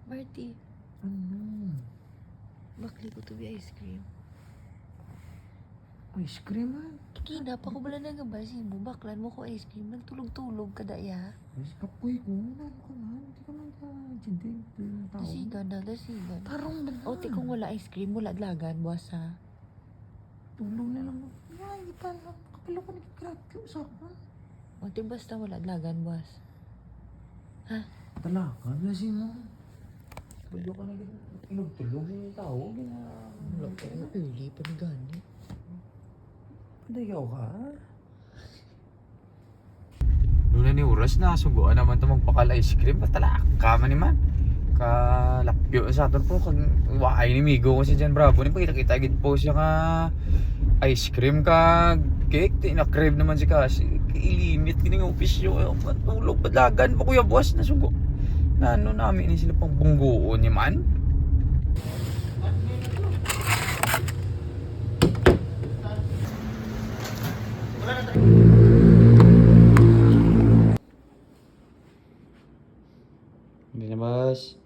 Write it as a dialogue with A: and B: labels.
A: Marty,
B: Ano?
A: bakli ko to be ice cream.
B: Ice cream man.
A: Kina pa ko bala na nga ba mo baklan mo ko ice cream. Nagtulog-tulog ka daya.
B: Ay, kapoy ko. Ano ka man? Hindi ka man ka-jindig.
A: Dasigan na, dasigan.
B: Tarong na lang.
A: O, kung wala ice cream, wala dlagan, buwas ha.
B: Tulong na lang. Ay, hindi pa lang. Kapalo ko nag-grab ko sa akin.
A: O, basta wala dlagan, buwas. Ha?
B: Talaga, nasi mo. Tulog ka na tulog yung tao.
A: Wala ko, early pa ni gani.
B: Padayaw ka?
C: Luna ni oras na suguan naman to magpakal ice cream patalaka man ni man. Kalapyo sa aton po kag waay ni Migo ko si Jan Bravo ni pakita-kita gid po siya ka ice cream kag cake di na crave naman si Kasi ilimit kini ng opisyo matulog padlagan pa kuya boss na sugo. Nano namin ni sila pang bunggoon ni man. Hindi na boss.